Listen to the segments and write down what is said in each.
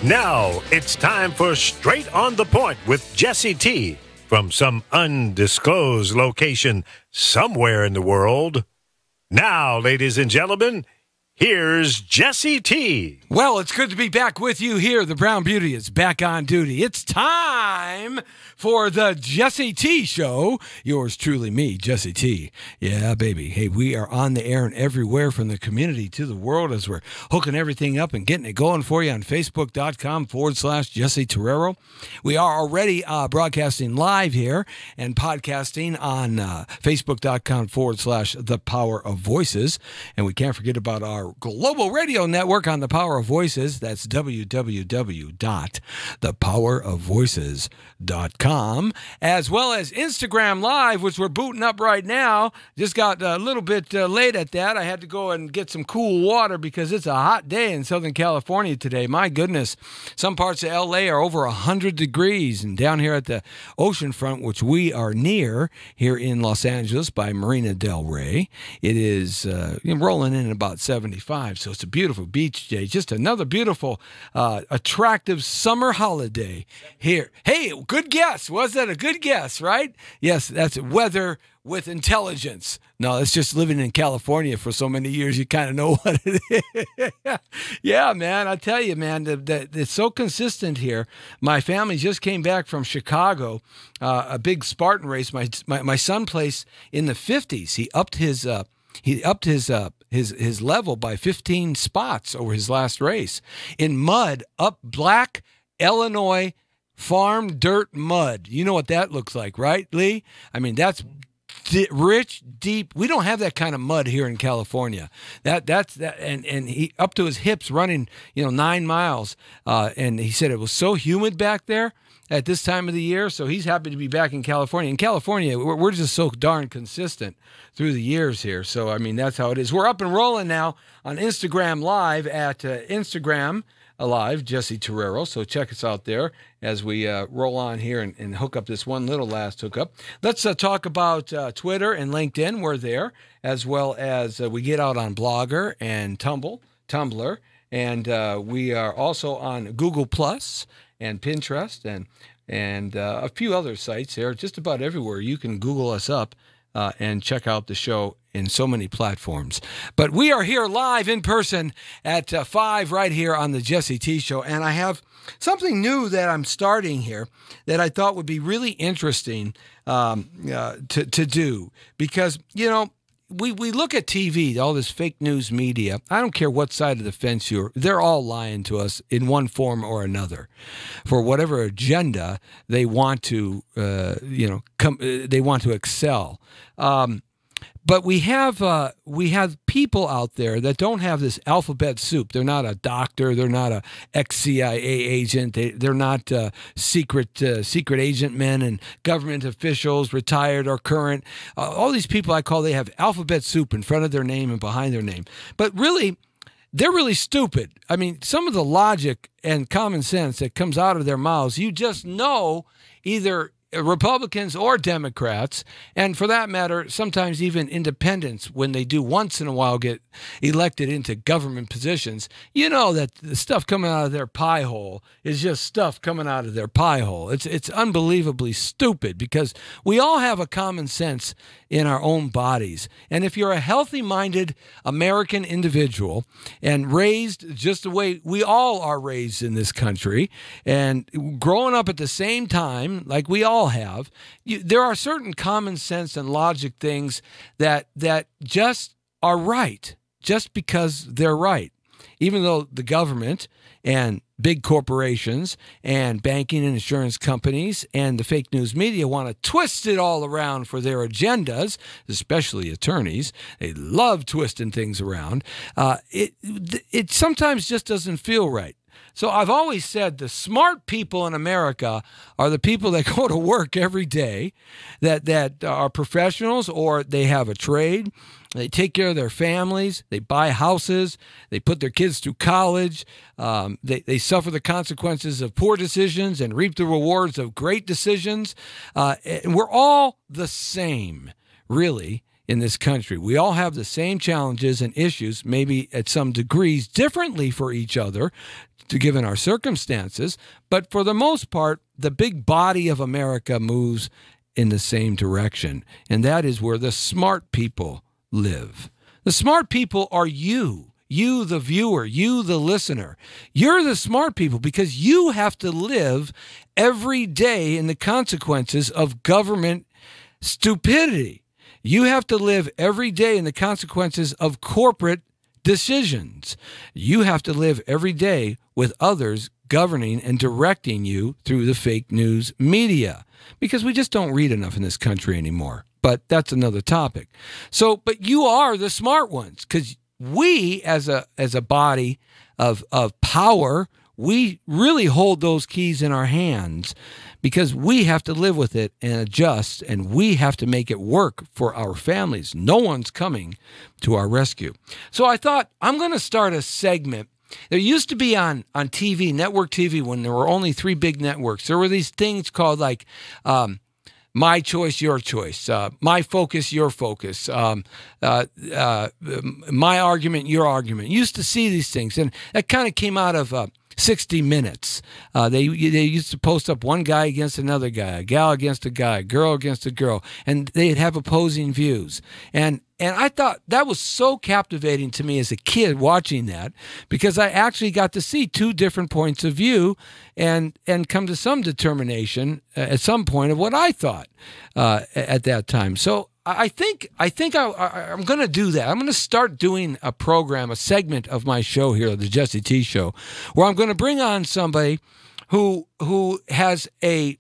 Now it's time for Straight on the Point with Jesse T. from some undisclosed location somewhere in the world. Now, ladies and gentlemen, here's Jesse T. Well, it's good to be back with you here. The Brown Beauty is back on duty. It's time for the Jesse T Show. Yours truly, me, Jesse T. Yeah, baby. Hey, we are on the air and everywhere from the community to the world as we're hooking everything up and getting it going for you on Facebook.com/Jesse Torrero. We are already broadcasting live here and podcasting on Facebook.com/The Power of Voices. And we can't forget about our global radio network on The Power of Voices. That's www.thepowerofvoices.com, as well as Instagram Live, which we're booting up right now. Just got a little bit late at that. I had to go and get some cool water because it's a hot day in Southern California today. My goodness, some parts of LA are over 100 degrees, and down here at the ocean front, which we are near here in Los Angeles by Marina Del Rey, it is rolling in about 75. So it's a beautiful beach day. Just another beautiful, attractive summer holiday here. Hey, good guess. Was that a good guess, right? Yes, that's weather with intelligence. No, it's just living in California for so many years, you kind of know what it is. Yeah, man, I tell you, man, it's so consistent here. My family just came back from Chicago, a big Spartan race. My son placed in the 50s. He upped his level by 15 spots over his last race in mud, up black Illinois farm dirt mud. You know what that looks like, right, Lee? I mean, that's rich, deep. We don't have that kind of mud here in California. That's that, and he up to his hips running, 9 miles. And he said it was so humid back there at this time of the year, so he's happy to be back in California. In California, we're just so darn consistent through the years here. So, I mean, that's how it is. We're up and rolling now on Instagram Live at Instagram Live, Jesse Torrero. So check us out there as we roll on here and hook up this one little last hookup. Let's talk about Twitter and LinkedIn. We're there, as well as we get out on Blogger and Tumblr. And we are also on Google Plus and Pinterest and a few other sites there. Just about everywhere you can Google us up and check out the show in so many platforms. But we are here live in person at 5 right here on the Jesse T Show. And I have something new that I'm starting here that I thought would be really interesting to do. Because, we look at TV, all this fake news media. I don't care what side of the fence they're all lying to us in one form or another for whatever agenda they want to, they want to excel. But we have people out there that don't have this alphabet soup. They're not a doctor. They're not a ex-CIA agent. They're not secret agent men and government officials, retired or current. All these people they have alphabet soup in front of their name and behind their name. But really, they're really stupid. I mean, some of the logic and common sense that comes out of their mouths, you just know either Republicans or Democrats, and for that matter, sometimes even independents, when they do once in a while get elected into government positions, you know that the stuff coming out of their pie hole is just stuff coming out of their pie hole. It's unbelievably stupid because we all have a common sense in our own bodies. And if you're a healthy-minded American individual and raised just the way we all are raised in this country and growing up at the same time, like we all have, there are certain common sense and logic things that just are right, just because they're right. Even though the government and big corporations and banking and insurance companies and the fake news media want to twist it all around for their agendas, especially attorneys. They love twisting things around. It sometimes just doesn't feel right. So I've always said the smart people in America are the people that go to work every day, that are professionals or they have a trade. They take care of their families. They buy houses. They put their kids through college. They suffer the consequences of poor decisions and reap the rewards of great decisions. And we're all the same, really, in this country. We all have the same challenges and issues, maybe at some degrees differently for each other, given our circumstances. But for the most part, the big body of America moves in the same direction. And that is where the smart people live. The smart people are you. You, the viewer, you, the listener. You're the smart people because you have to live every day in the consequences of government stupidity. You have to live every day in the consequences of corporate decisions. You have to live every day with others governing and directing you through the fake news media because we just don't read enough in this country anymore. But that's another topic. So, but you are the smart ones because we, as a body of power, we really hold those keys in our hands because we have to live with it and adjust, and we have to make it work for our families. No one's coming to our rescue. So I thought I'm going to start a segment. There used to be on TV, network TV, when there were only 3 big networks, there were these things called like My Choice, Your Choice, My Focus, Your Focus, My Argument, Your Argument. You used to see these things, and that kind of came out of 60 Minutes. They used to post up one guy against another guy, a gal against a guy, a girl against a girl, and they'd have opposing views. And I thought that was so captivating to me as a kid watching that because I actually got to see 2 different points of view and come to some determination at some point of what I thought at that time. So I think I'm going to do that. I'm going to start doing a program, a segment of my show here, the Jesse T Show, where I'm going to bring on somebody who has a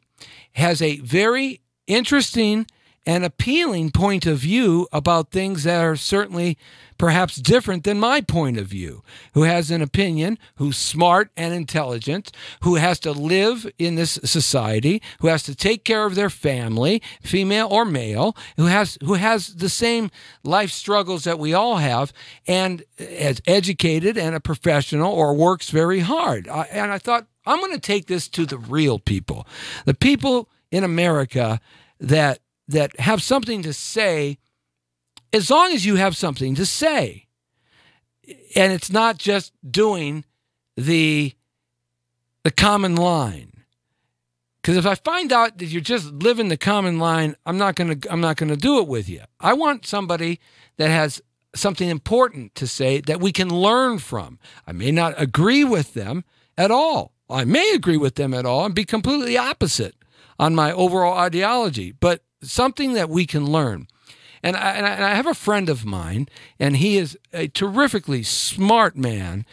very interesting and appealing point of view about things that are certainly perhaps different than my point of view, who has an opinion, who's smart and intelligent, who has to live in this society, who has to take care of their family, female or male, who has the same life struggles that we all have, and is educated and a professional or works very hard. And I thought, I'm going to take this to the real people, the people in America that have something to say, as long as you have something to say. And it's not just doing the common line. Because if I find out that you're just living the common line, I'm not going to do it with you. I want somebody that has something important to say that we can learn from. I may not agree with them at all. I may agree with them at all and be completely opposite on my overall ideology, but something that we can learn. And I have a friend of mine, and he is a terrifically smart man.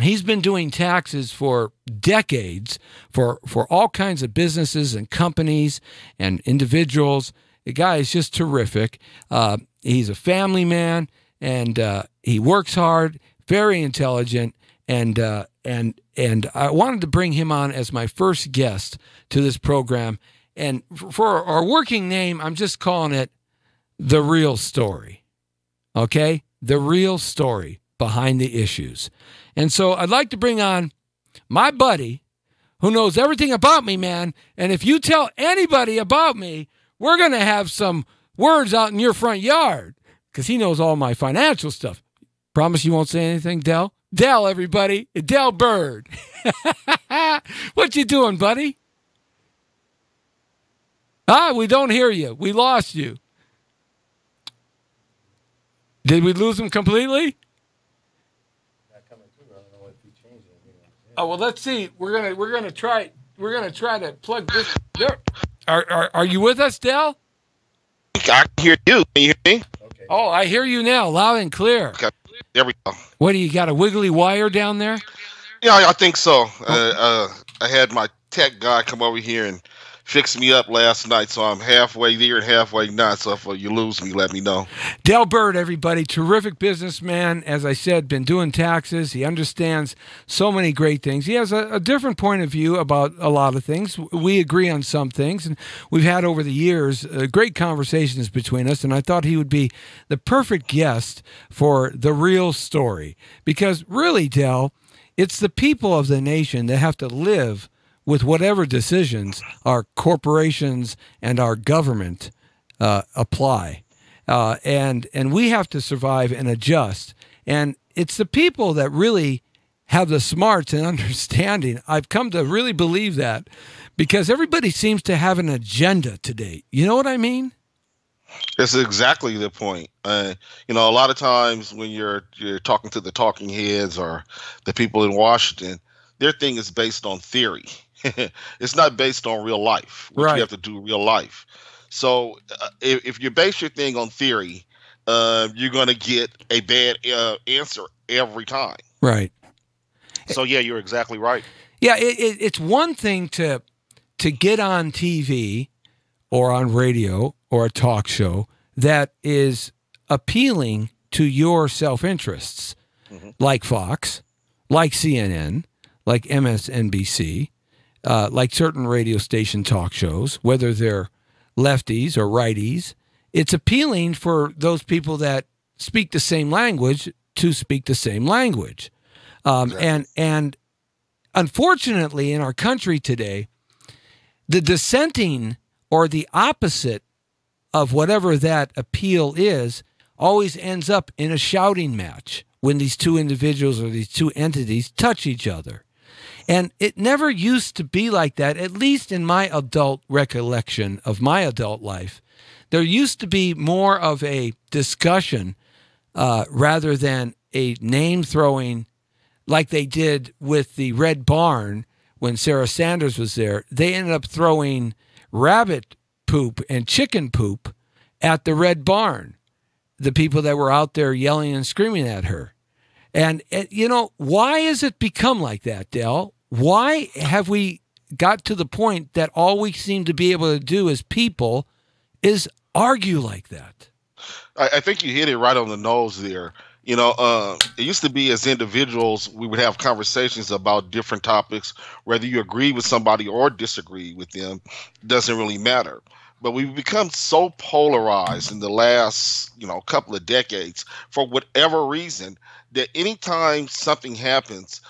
He's been doing taxes for decades for all kinds of businesses and companies and individuals. The guy is just terrific. He's a family man, and he works hard, very intelligent, and I wanted to bring him on as my first guest to this program. And for our working name, I'm just calling it The Real Story. Okay? The real story behind the issues. And so I'd like to bring on my buddy who knows everything about me, man. And if you tell anybody about me, we're going to have some words out in your front yard because he knows all my financial stuff. Promise you won't say anything, Del? Del, everybody. Del Bird. What you doing, buddy? We don't hear you. We lost you. Did we lose him completely? Not coming through. I don't know if he changed anything. Oh well, let's see. We're gonna try to plug this. There. Are you with us, Del? I can hear you. Can you hear me? Okay. Oh, I hear you now, loud and clear. Okay. There we go. What do you got? A wiggly wire down there? Yeah, I think so. I had my tech guy come over here and fixed me up last night, so I'm halfway there and halfway not. So if you lose me, let me know. Del Bird, everybody, terrific businessman. As I said, been doing taxes. He understands so many great things. He has a different point of view about a lot of things. We agree on some things, and we've had over the years great conversations between us, and I thought he would be the perfect guest for The Real Story. Because really, Del, it's the people of the nation that have to live with whatever decisions our corporations and our government apply. and we have to survive and adjust. And it's the people that really have the smarts and understanding. I've come to really believe that, because everybody seems to have an agenda today. You know what I mean? That's exactly the point. A lot of times when you're talking to the talking heads or the people in Washington, their thing is based on theory. It's not based on real life, which you have to do real life. So if you base your thing on theory, you're going to get a bad answer every time. Right. So, yeah, you're exactly right. Yeah, it's one thing to get on TV or on radio or a talk show that is appealing to your self-interests, like Fox, like CNN, like MSNBC, like certain radio station talk shows, whether they're lefties or righties. It's appealing for those people that speak the same language to speak the same language. And unfortunately, in our country today, the dissenting or the opposite of whatever that appeal is always ends up in a shouting match when these two individuals or these two entities touch each other. And it never used to be like that, at least in my adult recollection of my adult life. There used to be more of a discussion rather than a name-throwing, like they did with the Red Barn when Sarah Sanders was there. They ended up throwing rabbit poop and chicken poop at the Red Barn, the people that were out there yelling and screaming at her. And, why has it become like that, Del? Why have we got to the point that all we seem to be able to do as people is argue like that? I think you hit it right on the nose there. It used to be as individuals, we would have conversations about different topics, whether you agree with somebody or disagree with them, doesn't really matter. But we've become so polarized in the last, couple of decades, for whatever reason, that anytime something happens,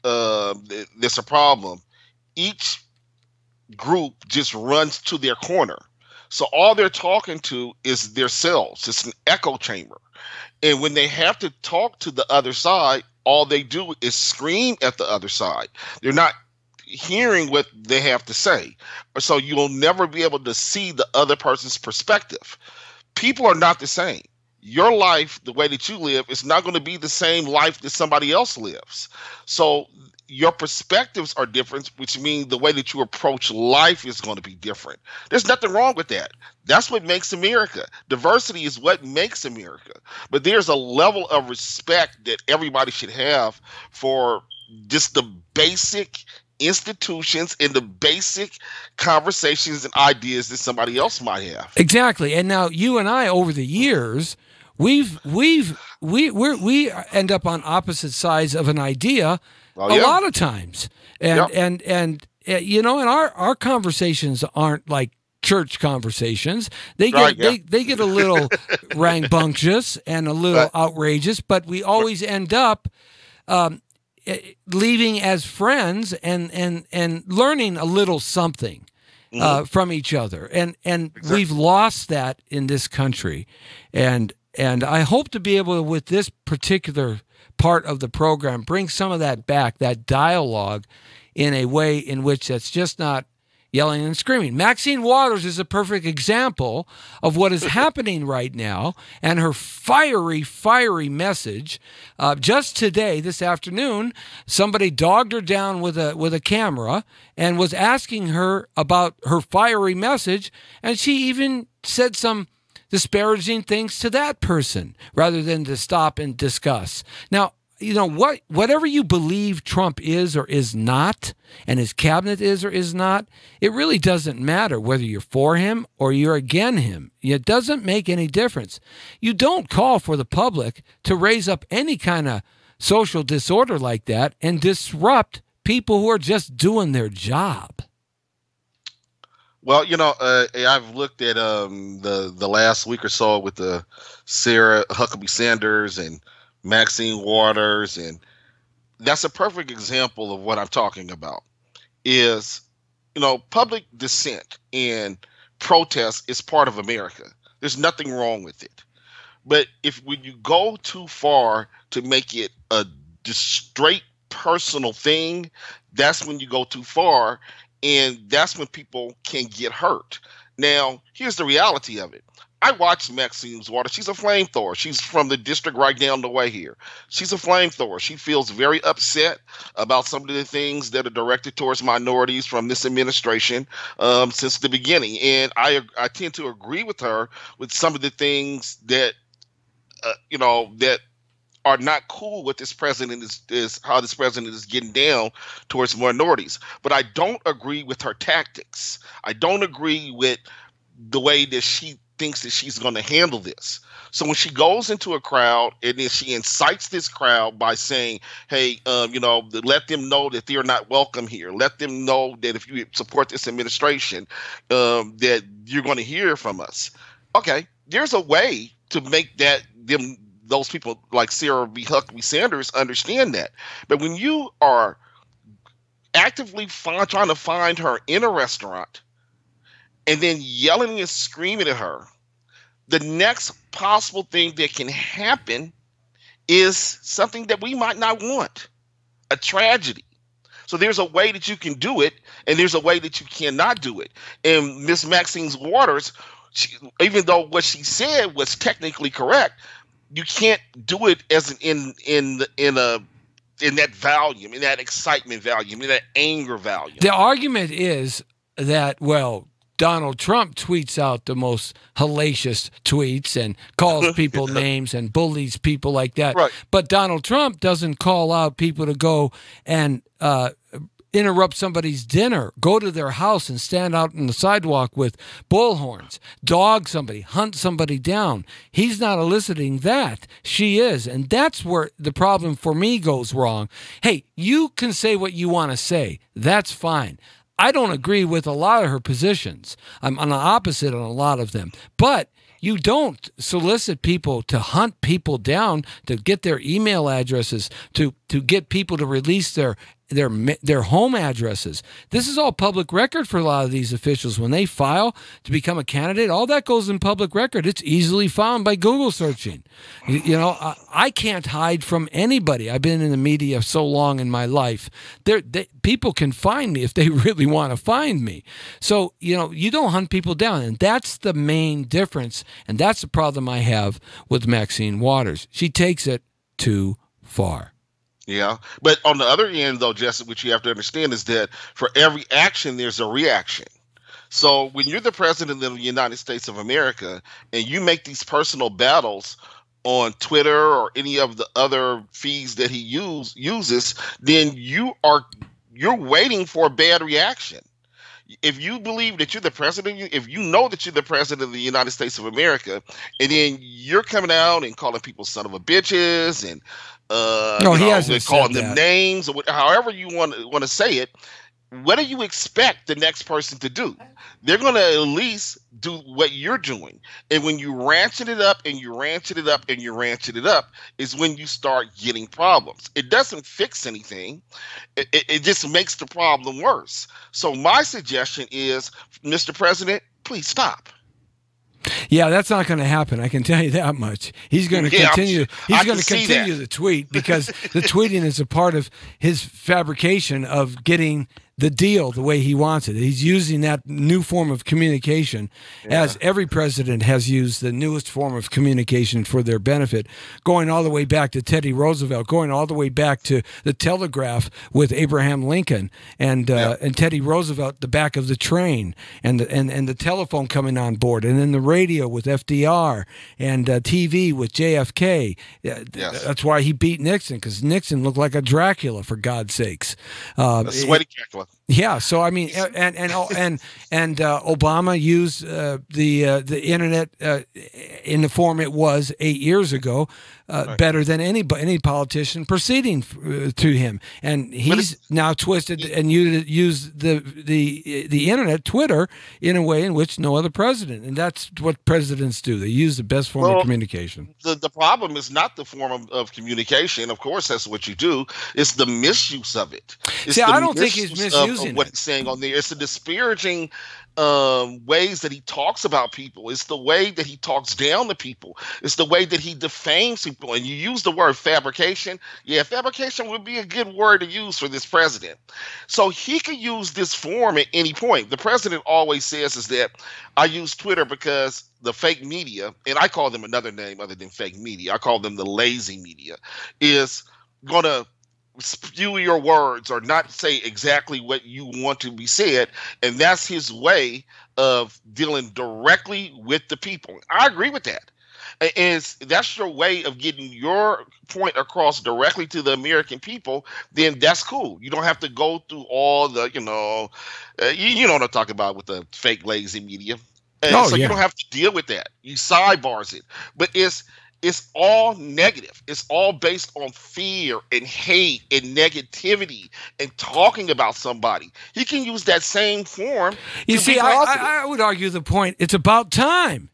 there's a problem, each group just runs to their corner. So all they're talking to is themselves. It's an echo chamber. And when they have to talk to the other side, all they do is scream at the other side. They're not hearing what they have to say. So you'll never be able to see the other person's perspective. People are not the same. Your life, the way that you live, is not going to be the same life that somebody else lives. So your perspectives are different, which means the way that you approach life is going to be different. There's nothing wrong with that. That's what makes America. Diversity is what makes America. But there's a level of respect that everybody should have for just the basic institutions and the basic conversations and ideas that somebody else might have. Exactly. And now you and I, over the years, we end up on opposite sides of an idea a lot of times. And our conversations aren't like church conversations. They get they get a little rambunctious and a little outrageous, but we always end up leaving as friends and learning a little something from each other. And we've lost that in this country. And I hope to be able to, with this particular part of the program, bring some of that back, that dialogue, in a way in which that's just not yelling and screaming. Maxine Waters is a perfect example of what is happening right now, and her fiery message. Just today, this afternoon, somebody dogged her down with a camera and was asking her about her fiery message, and she even said some disparaging things to that person rather than to stop and discuss. Now, whatever you believe Trump is or is not, and his cabinet is or is not, it really doesn't matter whether you're for him or you're against him. It doesn't make any difference. You don't call for the public to raise up any kind of social disorder like that and disrupt people who are just doing their job. Well, I've looked at the last week or so with the Sarah Huckabee Sanders and Maxine Waters, and that's a perfect example of what I'm talking about. Is, public dissent and protest is part of America. There's nothing wrong with it. But when you go too far to make it a straight personal thing, that's when you go too far, and that's when people can get hurt. Now, here's the reality of it. I watched Maxine's Water. She's a flamethrower. She's from the district right down the way here. She's a flamethrower. She feels very upset about some of the things that are directed towards minorities from this administration since the beginning. And I tend to agree with her with some of the things that, that are not cool with this president is how this president is getting down towards minorities. But I don't agree with her tactics. I don't agree with the way that she thinks that she's going to handle this. So when she goes into a crowd and then she incites this crowd by saying, hey, let them know that they're not welcome here. Let them know that if you support this administration, that you're going to hear from us. Okay, there's a way to make those people like Sarah B. Huckabee Sanders understand that. But when you are actively trying to find her in a restaurant and then yelling and screaming at her, the next possible thing that can happen is something that we might not want, a tragedy. So there's a way that you can do it, and there's a way that you cannot do it. And Miss Maxine's Waters, even though what she said was technically correct, you can't do it as in that volume, in that excitement volume, in that anger volume. The argument is that, well, Donald Trump tweets out the most hellacious tweets and calls people names and bullies people like that. Right. But Donald Trump doesn't call out people to go and interrupt somebody's dinner, go to their house and stand out on the sidewalk with bullhorns, dog somebody, hunt somebody down. He's not eliciting that. She is. And that's where the problem for me goes wrong. Hey, you can say what you want to say. That's fine. I don't agree with a lot of her positions. I'm on the opposite on a lot of them. But you don't solicit people to hunt people down, to get their email addresses, to get people to release their home addresses. This is all public record for a lot of these officials. When they file to become a candidate, all that goes in public record. It's easily found by Google searching. I can't hide from anybody. I've been in the media so long in my life. People can find me if they really want to find me. So, you don't hunt people down. And that's the main difference. And that's the problem I have with Maxine Waters. She takes it too far. Yeah. But on the other end, though, Jesse, what you have to understand is that for every action, there's a reaction. So when you're the president of the United States of America and you make these personal battles on Twitter or any of the other feeds that he uses, then you're waiting for a bad reaction. If you believe that you're the president, if you know that you're the president of the United States of America, and then you're coming out and calling people son of a bitches and he hasn't calling said them that. names or however you want to say it, what do you expect the next person to do? They're going to at least do what you're doing. And when you ratchet it up and you ratchet it up and you ratchet it up is when you start getting problems. It doesn't fix anything. It just makes the problem worse. So my suggestion is, Mr. President, please stop. Yeah, that's not going to happen. I can tell you that much. He's going to continue. He's going to continue the tweet because the tweeting is a part of his fabrication of getting the deal the way he wants it. He's using that new form of communication, as every president has used the newest form of communication for their benefit, going all the way back to Teddy Roosevelt, going all the way back to the telegraph with Abraham Lincoln and Teddy Roosevelt, the back of the train, and the telephone coming on board, and then the radio with FDR and TV with JFK. That's why he beat Nixon, because Nixon looked like a Dracula, for God's sakes. A sweaty Dracula. Yeah, so I mean, and Obama used the internet in the form it was 8 years ago better than any politician preceding to him, and he's now twisted and used the internet, Twitter, in a way in which no other president, and that's what presidents do. They use the best form of communication. The problem is not the form of communication. Of course, that's what you do. It's the misuse of it. I don't think he's misusing of using what it. he's saying on there. It's the disparaging ways that he talks about people. It's the way that he talks down to people. It's the way that he defames people. And you use the word fabrication. Yeah, fabrication would be a good word to use for this president. So he could use this form at any point. The president always says is that I use Twitter because the fake media, and I call them another name other than fake media, I call them the lazy media, is going to spew your words or not say exactly what you want to be said. And that's his way of dealing directly with the people. I agree with that. And that's your way of getting your point across directly to the American people, then that's cool. You don't have to go through all the, you know what I'm talking about with the fake lazy media. And so you don't have to deal with that. You sidebars it. But it's all negative. It's all based on fear and hate and negativity and talking about somebody. He can use that same form. You see, I would argue the point. It's about time.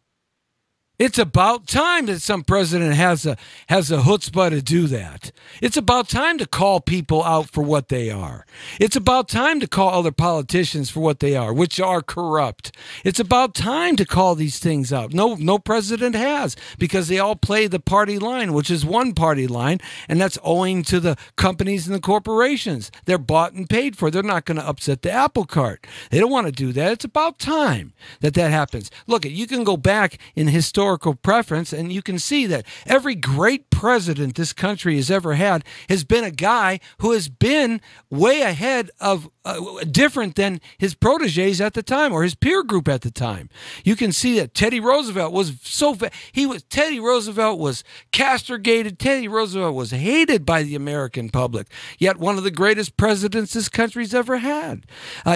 It's about time that some president has a chutzpah to do that. It's about time to call people out for what they are. It's about time to call other politicians for what they are, which are corrupt. It's about time to call these things out. No president has, because they all play the party line, which is one party line, and that's owing to the companies and the corporations. They're bought and paid for. They're not going to upset the apple cart. They don't want to do that. It's about time that happens. Look, you can go back in historical preference, and you can see that every great president this country has ever had has been a guy who has been way ahead of different than his proteges at the time or his peer group at the time. You can see that Teddy Roosevelt was Teddy Roosevelt was castigated. Teddy Roosevelt was hated by the American public, yet one of the greatest presidents this country's ever had.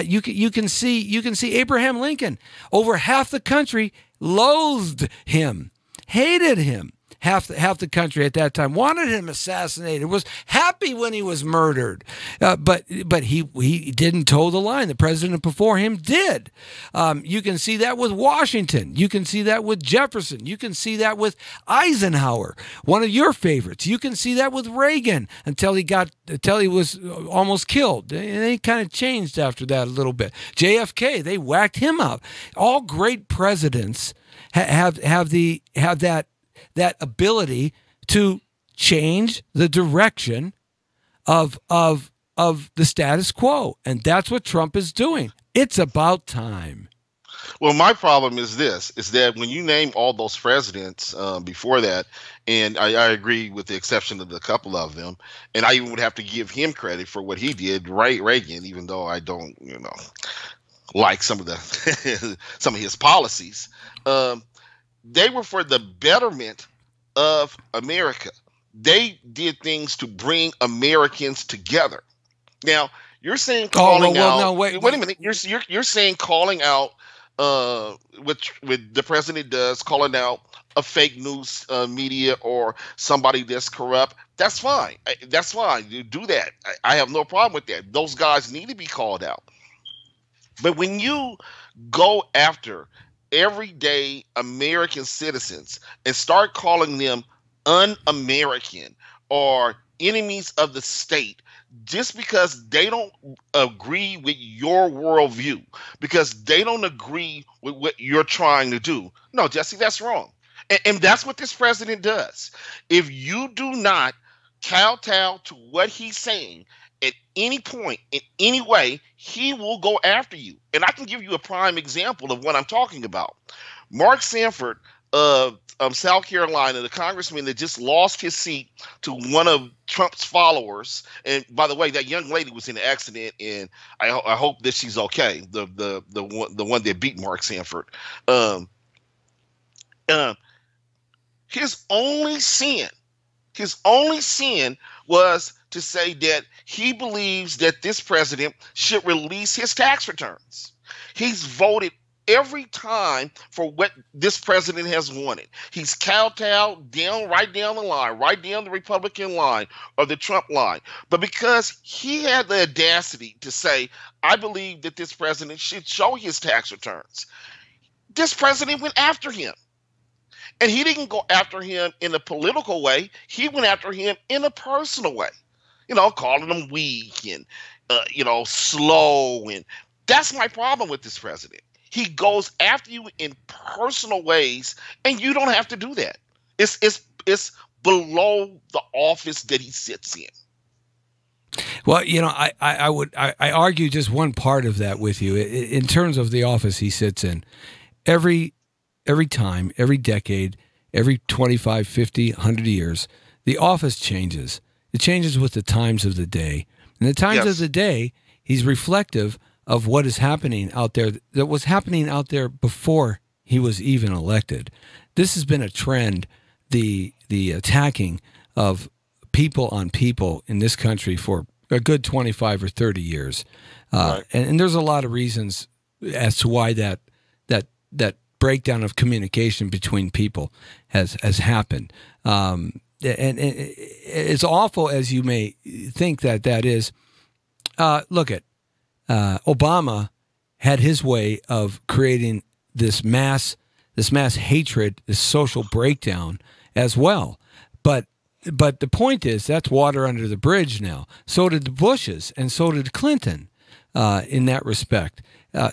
You can see Abraham Lincoln. Over half the country loathed him, hated him. Half the country at that time wanted him assassinated, was happy when he was murdered, but he didn't toe the line. The president before him did. You can see that with Washington. You can see that with Jefferson. You can see that with Eisenhower, one of your favorites. You can see that with Reagan until he was almost killed. And then he kind of changed after that a little bit. JFK, they whacked him out. All great presidents have that ability to change the direction of the status quo. And that's what Trump is doing. It's about time. Well, my problem is that when you name all those presidents before that, and I agree with the exception of a couple of them, and I even would have to give him credit for what he did, Reagan, even though I don't, like some of his policies. They were for the betterment of America. They did things to bring Americans together. Now, you're saying calling out. Wait a minute. You're saying calling out, which the president does, calling out a fake news media or somebody that's corrupt. That's fine. That's fine. You do that. I have no problem with that. Those guys need to be called out. But when you go after everyday American citizens and start calling them un-American or enemies of the state just because they don't agree with your worldview, because they don't agree with what you're trying to do. No, Jesse, that's wrong. And that's what this president does. If you do not kowtow to what he's saying at any point, in any way, he will go after you. And I can give you a prime example of what I'm talking about. Mark Sanford of South Carolina, the congressman that just lost his seat to one of Trump's followers. And by the way, that young lady was in an accident, and I hope that she's okay. The one that beat Mark Sanford. His only sin was to say that he believes that this president should release his tax returns. He's voted every time for what this president has wanted. He's kowtowed right down the line, right down the Republican line or the Trump line. But because he had the audacity to say, I believe that this president should show his tax returns, this president went after him. And he didn't go after him in a political way. He went after him in a personal way. Calling him weak and, slow. And that's my problem with this president. He goes after you in personal ways, and you don't have to do that. It's below the office that he sits in. Well, I argue just one part of that with you in terms of the office he sits in. Every time, every decade, every 25, 50, 100 years, the office changes. It changes with the times of the day. And the times of the day, he's reflective of what is happening out there, that was happening out there before he was even elected. This has been a trend, the attacking of people on people in this country for a good 25 or 30 years. Right. And there's a lot of reasons as to why that breakdown of communication between people has happened. And it's awful as you may think that is. Look at Obama had his way of creating this mass hatred, this social breakdown as well. But the point is that's water under the bridge now. So did the Bushes, and so did Clinton in that respect.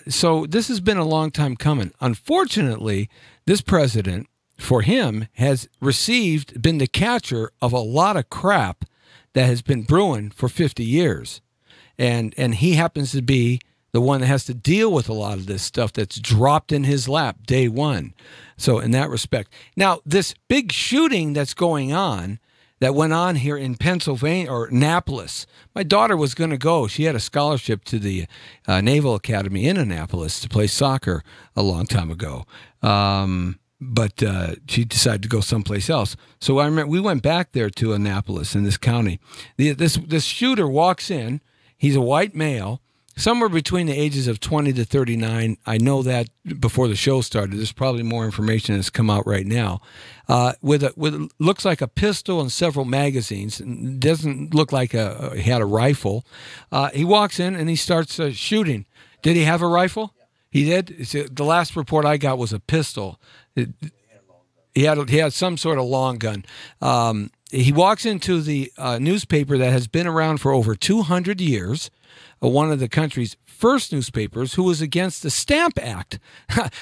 So this has been a long time coming. Unfortunately, this president, for him, has been the catcher of a lot of crap that has been brewing for 50 years. And he happens to be the one that has to deal with a lot of this stuff that's dropped in his lap day one. So in that respect. Now, this big shooting that's going on, that went on here in Pennsylvania, or Annapolis. My daughter was going to go. She had a scholarship to the Naval Academy in Annapolis to play soccer a long time ago. But she decided to go someplace else. So I remember we went back there to Annapolis in this county. This shooter walks in. He's a white male, somewhere between the ages of 20 to 39. I know that before the show started. There's probably more information that's come out right now. With looks like a pistol and several magazines. It doesn't look like he had a rifle. He walks in and he starts shooting. Did he have a rifle? He did. The last report I got was a pistol. He had some sort of long gun. He walks into the newspaper that has been around for over 200 years, one of the country's first newspapers, who was against the Stamp Act.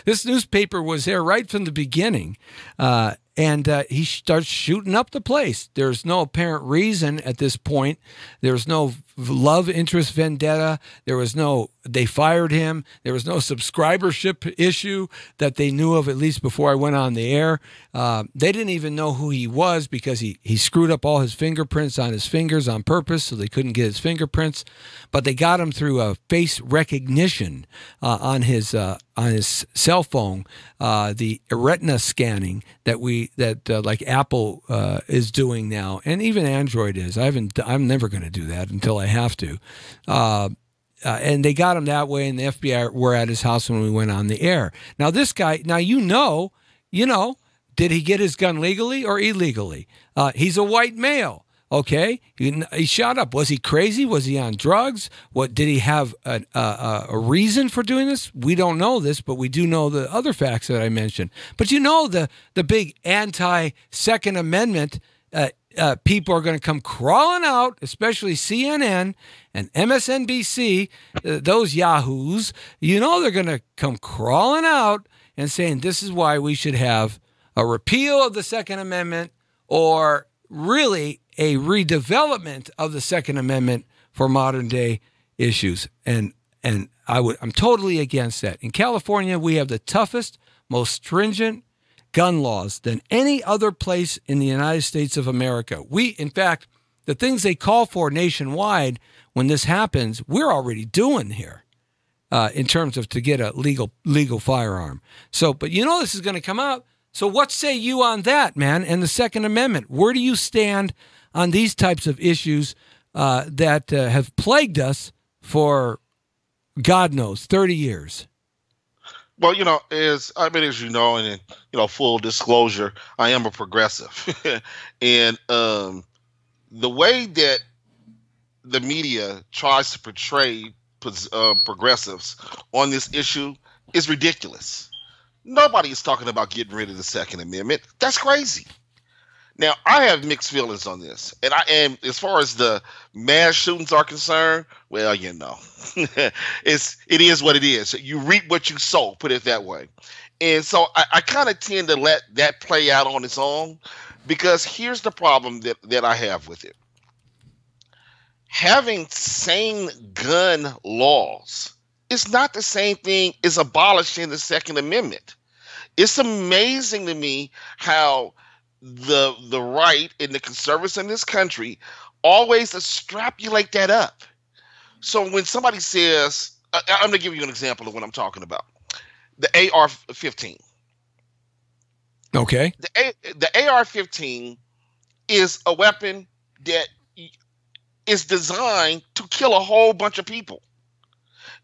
This newspaper was there right from the beginning, and he starts shooting up the place. There's no apparent reason at this point. There's no love interest vendetta. They fired him. There was no subscribership issue that they knew of, at least before I went on the air. They didn't even know who he was because he screwed up all his fingerprints on his fingers on purpose, so they couldn't get his fingerprints. But they got him through a face recognition on his cell phone, the retina scanning that like Apple is doing now, and even Android is. I'm never going to do that until I have to. And they got him that way, and the FBI were at his house when we went on the air. Now, this guy, did he get his gun legally or illegally? He's a white male, okay? He shot up. Was he crazy? Was he on drugs? What did he have a reason for doing this? We don't know this, but we do know the other facts that I mentioned. But the big anti-Second Amendment people are going to come crawling out, especially CNN and MSNBC, those yahoos. They're going to come crawling out and saying this is why we should have a repeal of the Second Amendment, or really a redevelopment of the Second Amendment for modern day issues. And I'm totally against that. In California, we have the toughest, most stringent gun laws than any other place in the United States of America. In fact, the things they call for nationwide when this happens, we're already doing here in terms of to get a legal firearm. So, but this is going to come out. So what say you on that, man, and the Second Amendment? Where do you stand on these types of issues that have plagued us for, God knows, 30 years? Well, as you know, and full disclosure, I am a progressive, and the way that the media tries to portray progressives on this issue is ridiculous. Nobody is talking about getting rid of the Second Amendment. That's crazy. Now, I have mixed feelings on this, and as far as the mass shootings are concerned, well, it is what it is. You reap what you sow, put it that way. And so I kind of tend to let that play out on its own, because here's the problem that I have with it. Having sane gun laws is not the same thing as abolishing the Second Amendment. It's amazing to me how the right and the conservatives in this country always extrapolate that up. So when somebody says, I'm going to give you an example of what I'm talking about. The AR-15. Okay. The AR-15 is a weapon that is designed to kill a whole bunch of people.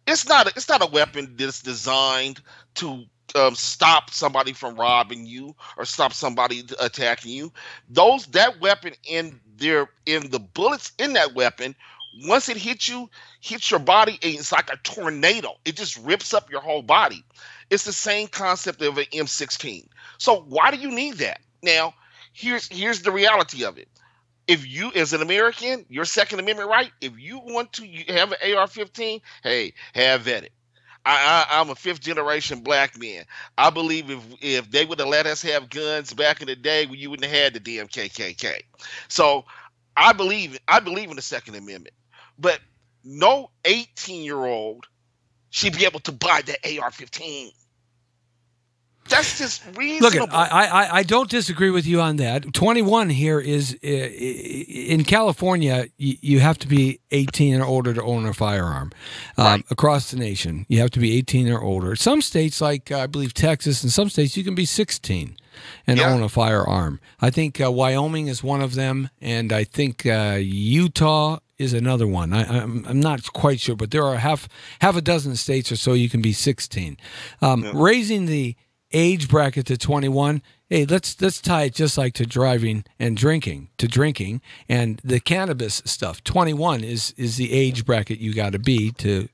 It's not a weapon that's designed to stop somebody from robbing you or stop somebody attacking you. That weapon in the bullets in that weapon, once it hits your body, it's like a tornado. It just rips up your whole body. It's the same concept of an M16. So why do you need that? Now, here's the reality of it. If you, as an American, your Second Amendment right, if you want to have an AR-15, hey, have at it. I'm a fifth generation black man. I believe if they would have let us have guns back in the day, you wouldn't have had the damn KKK. So I believe in the Second Amendment. But no 18-year-old should be able to buy the AR-15. That's just reasonable. Look, I don't disagree with you on that. 21 here is in California. You have to be 18 or older to own a firearm. Right. Across the nation, you have to be 18 or older. Some states, like I believe Texas, and some states you can be 16 and own a firearm. I think Wyoming is one of them, and I think Utah is another one. I'm not quite sure, but there are half a dozen states or so you can be 16. Raising the age bracket to 21. Hey, let's tie it just like to driving and drinking, and the cannabis stuff. 21 is the age bracket you got to be to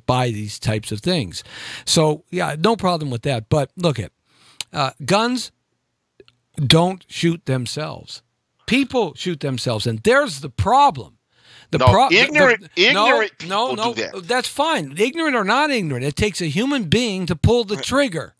buy these types of things. So yeah, no problem with that. But look at guns don't shoot themselves. People shoot themselves, and there's the problem. Ignorant people do that. That's fine. Ignorant or not ignorant, it takes a human being to pull the trigger.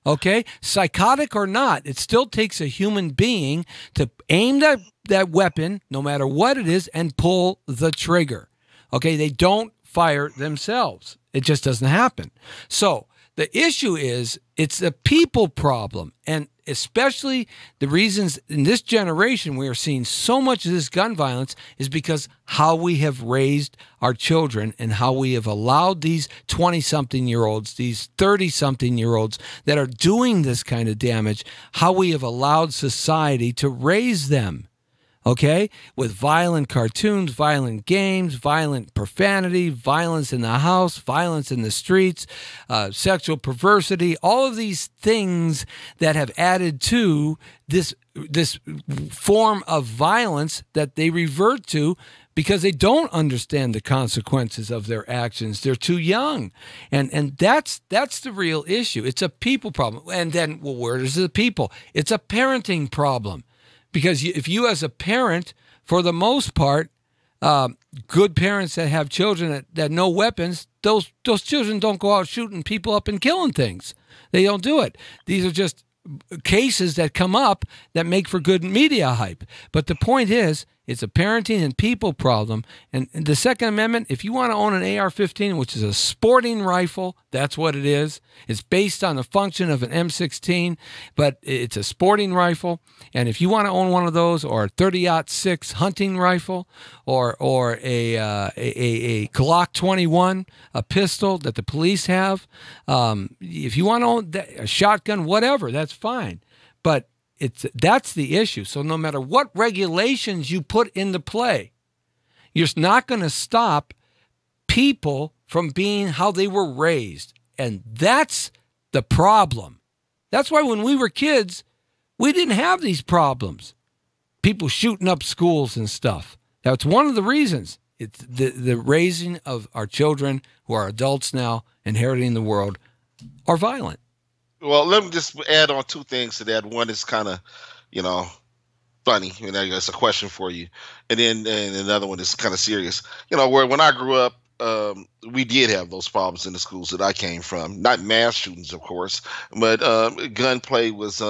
Okay, psychotic or not, it still takes a human being to aim that weapon, no matter what it is, and pull the trigger. Okay, they don't fire themselves. It just doesn't happen. So the issue is it's a people problem, and especially the reasons in this generation we are seeing so much of this gun violence is because how we have raised our children and how we have allowed these 20-something-year-olds, these 30-something-year-olds that are doing this kind of damage, how we have allowed society to raise them. Okay, with violent cartoons, violent games, violent profanity, violence in the house, violence in the streets, sexual perversity, all of these things that have added to this form of violence that they revert to because they don't understand the consequences of their actions. They're too young. And that's the real issue. It's a people problem. And then, well, where is the people? It's a parenting problem. Because if you as a parent, for the most part, good parents that have children that know weapons, those children don't go out shooting people up and killing things. They don't do it. These are just cases that come up that make for good media hype. But the point is, it's a parenting and people problem. And the Second Amendment, if you want to own an AR-15, which is a sporting rifle, that's what it is. It's based on the function of an M16, but it's a sporting rifle. And if you want to own one of those, or a 30-06 hunting rifle, or a Glock 21, a pistol that the police have, if you want to own a shotgun, whatever, that's fine. But that's the issue. So no matter what regulations you put into play, you're not going to stop people from being how they were raised. And that's the problem. That's why when we were kids, we didn't have these problems. People shooting up schools and stuff. That's one of the reasons. It's the raising of our children who are adults now, inheriting the world, are violent. Well, let me just add on two things to that. One is kind of, funny, and I guess a question for you, and then and another one is kind of serious. Where when I grew up, we did have those problems in the schools that I came from. Not mass shootings, of course, but gunplay was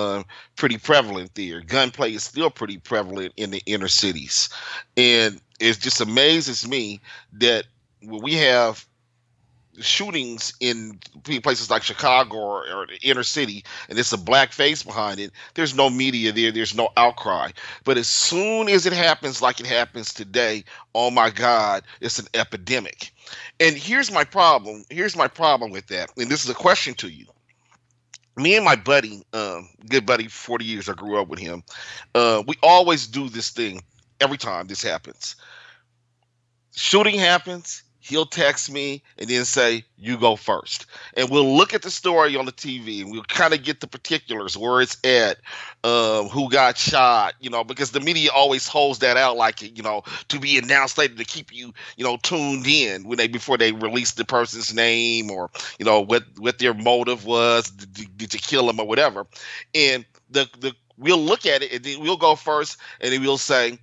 pretty prevalent there. Gunplay is still pretty prevalent in the inner cities, and it just amazes me that when we have shootings in places like Chicago or the inner city, and it's a black face behind it, there's no media there, there's no outcry. But as soon as it happens like it happens today, oh my God, it's an epidemic. And here's my problem with that, and this is a question to you. Me and my buddy, good buddy, 40 years I grew up with him, we always do this thing every time this happens. Shooting happens, he'll text me and then say, you go first. And we'll look at the story on the TV and we'll kind of get the particulars, where it's at, who got shot, because the media always holds that out like, to be announced later to keep you, tuned in before they release the person's name or, what their motive was. Did you kill him or whatever? And we'll look at it and then we'll go first and then we'll say,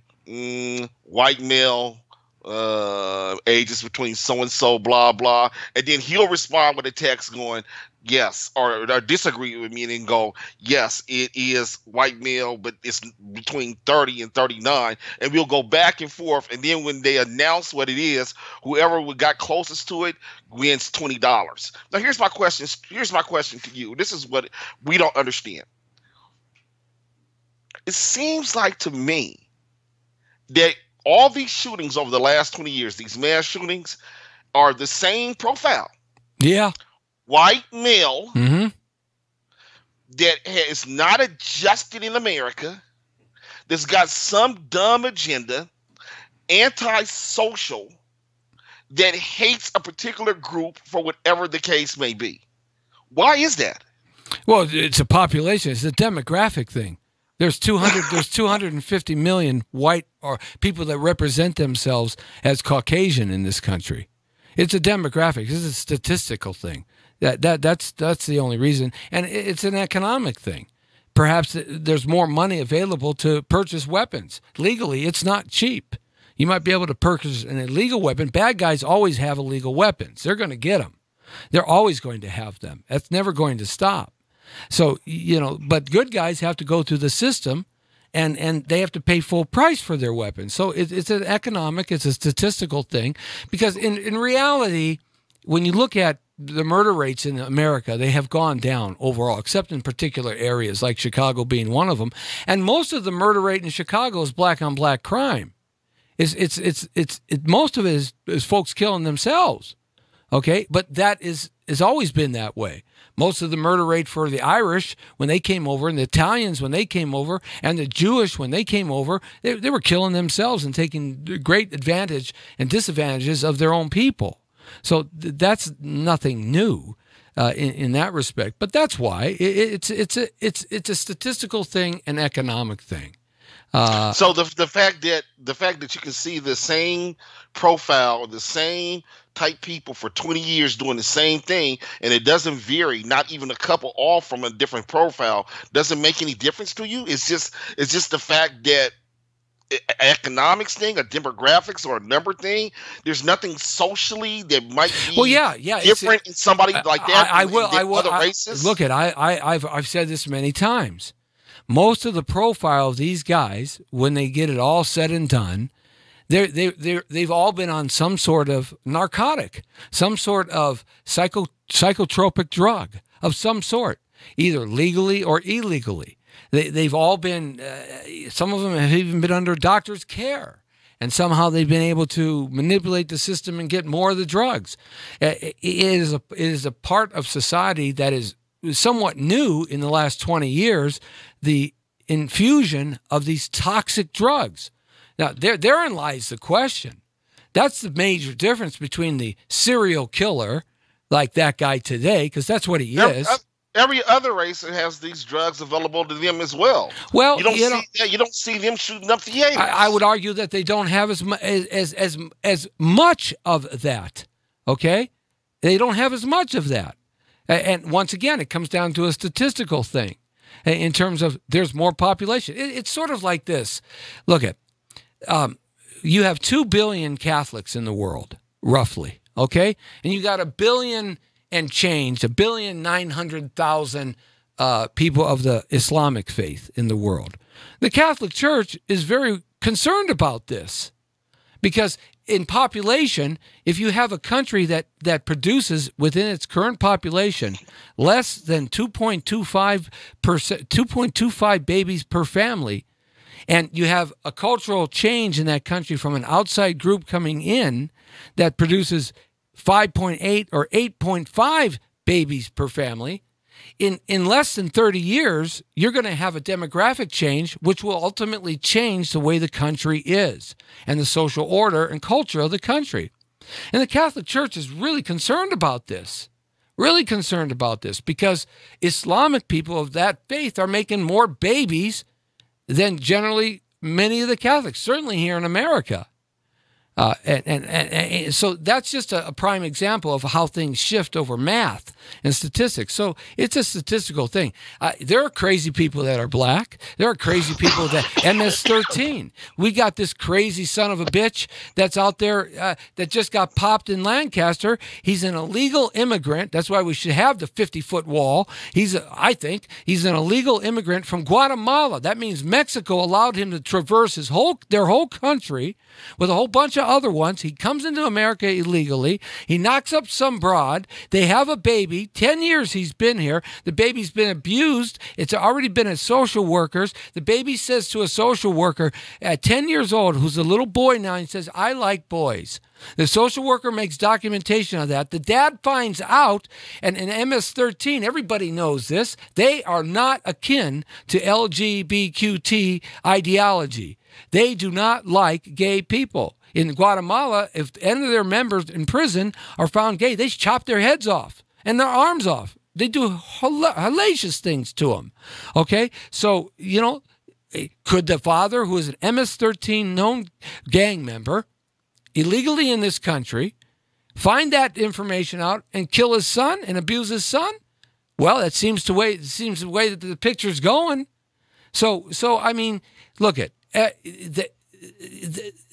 white male, ages between so and so, blah blah, and then he'll respond with a text going yes, or disagree with me and then go yes, it is white male, but it's between 30 and 39, and we'll go back and forth, and then when they announce what it is, whoever got closest to it wins $20. Now here's my question to you. This is what we don't understand. It seems like to me that all these shootings over the last 20 years, these mass shootings, are the same profile. Yeah. White male that is not adjusted in America, that's got some dumb agenda, antisocial, that hates a particular group for whatever the case may be. Why is that? Well, it's a population. It's a demographic thing. There's 250 million white or people that represent themselves as Caucasian in this country. It's a demographic. It's a statistical thing. That's the only reason, and it's an economic thing. Perhaps there's more money available to purchase weapons legally. It's not cheap. You might be able to purchase an illegal weapon. Bad guys always have illegal weapons. They're going to get them. They're always going to have them. That's never going to stop. So, but good guys have to go through the system and they have to pay full price for their weapons. So it's an economic, it's a statistical thing, because in reality, when you look at the murder rates in America, they have gone down overall, except in particular areas like Chicago being one of them. And most of the murder rate in Chicago is black on black crime. Most of it is folks killing themselves. Okay, but that has always been that way. Most of the murder rate for the Irish when they came over, and the Italians when they came over, and the Jewish when they came over, they were killing themselves and taking great advantage and disadvantages of their own people. So that's nothing new in that respect. But that's why it's a statistical thing, an economic thing. So the fact that you can see the same profile, the same type people for 20 years doing the same thing, and it doesn't vary, not even a couple off from a different profile, doesn't make any difference to you. It's just the fact that economics thing, a demographics or a number thing. There's nothing socially that might be different in somebody like that. I will. Other races. Look, I've said this many times. Most of the profile of these guys, when they get it all said and done, they've all been on some sort of narcotic, some sort of psychotropic drug of some sort, either legally or illegally. They've all been, some of them have even been under doctor's care, and somehow they've been able to manipulate the system and get more of the drugs. It is a part of society that is somewhat new in the last 20 years, the infusion of these toxic drugs. Now, therein lies the question. That's the major difference between the serial killer, like that guy today, because that's what he is. Every other race has these drugs available to them as well. Well, you don't see them shooting up theaters. I would argue that they don't have as much of that. Okay, they don't have as much of that. And once again, it comes down to a statistical thing. in terms of there's more population. It's sort of like this. Look at, you have 2 billion Catholics in the world, roughly, okay? And you got 1 billion and change, 1,900,000 people of the Islamic faith in the world. The Catholic Church is very concerned about this because in population, if you have a country that produces within its current population less than 2.25 babies per family, and you have a cultural change in that country from an outside group coming in that produces 5.8 or 8.5 babies per family, in less than 30 years, you're going to have a demographic change which will ultimately change the way the country is and the social order and culture of the country. And the Catholic Church is really concerned about this, because Islamic people of that faith are making more babies than generally many of the Catholics, certainly here in America. And so that's just a prime example of how things shift over math and statistics. So it's a statistical thing. There are crazy people that are black. There are crazy people that MS-13. We got this crazy son of a bitch that's out there that just got popped in Lancaster. He's an illegal immigrant. That's why we should have the 50-foot wall. I think he's an illegal immigrant from Guatemala. That means Mexico allowed him to traverse their whole country with a whole bunch of other ones. He comes into America illegally. He knocks up some broad. They have a baby. 10 years he's been here. The baby's been abused. It's already been at social workers. The baby says to a social worker at 10 years old, who's a little boy now, he says, "I like boys." The social worker makes documentation of that. The dad finds out, and in MS-13, everybody knows this, they are not akin to LGBTQ ideology. They do not like gay people. In Guatemala, if any of their members in prison are found gay, they chop their heads off and their arms off. They do hellacious things to them. Okay? So, could the father, who is an MS-13 known gang member, illegally in this country, find that information out and kill his son and abuse his son? Well, that seems the way that the picture's going. So I mean, look at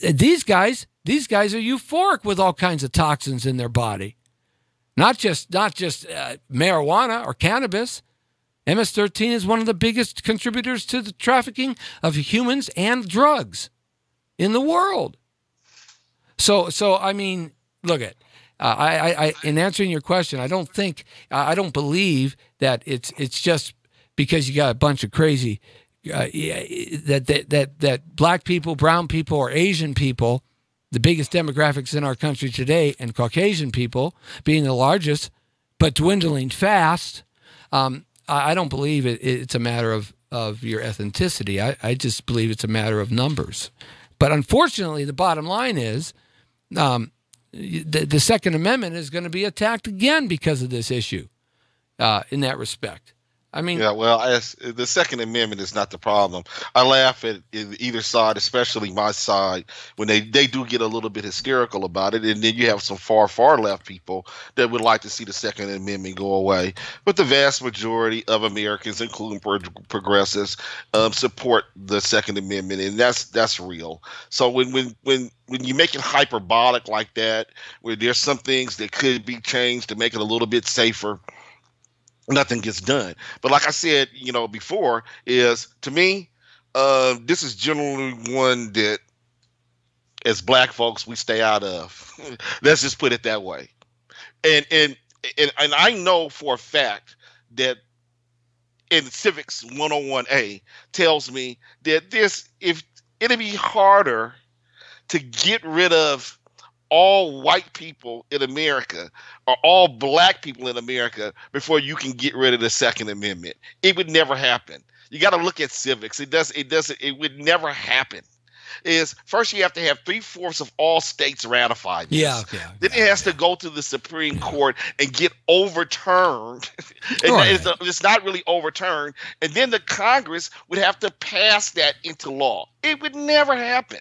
these guys. These guys are euphoric with all kinds of toxins in their body, not just marijuana or cannabis. MS-13 is one of the biggest contributors to the trafficking of humans and drugs in the world. So I mean, look at. I in answering your question, I don't believe that it's just because you got a bunch of crazy that black people, brown people, or Asian people, the biggest demographics in our country today, and Caucasian people being the largest, but dwindling fast. I don't believe it's a matter of your ethnicity. I just believe it's a matter of numbers. But unfortunately, the bottom line is the Second Amendment is going to be attacked again because of this issue in that respect. I mean, yeah, well, the Second Amendment is not the problem. I laugh at either side, especially my side, when they do get a little bit hysterical about it. And then you have some far left people that would like to see the Second Amendment go away. But the vast majority of Americans, including progressives, support the Second Amendment, and that's real. So when you make it hyperbolic like that, where there's some things that could be changed to make it a little bit safer, nothing gets done. But like I said, before, is to me, this is generally one that, as black folks, we stay out of. Let's just put it that way. And I know for a fact that in Civics 101A tells me that if it'd be harder to get rid of all white people in America or all black people in America before you can get rid of the Second Amendment. It would never happen. You got to look at civics. It would never happen. First you have to have 3/4 of all states ratify this. Then it has to go to the Supreme Court and get overturned. It's not really overturned. And then the Congress would have to pass that into law. It would never happen.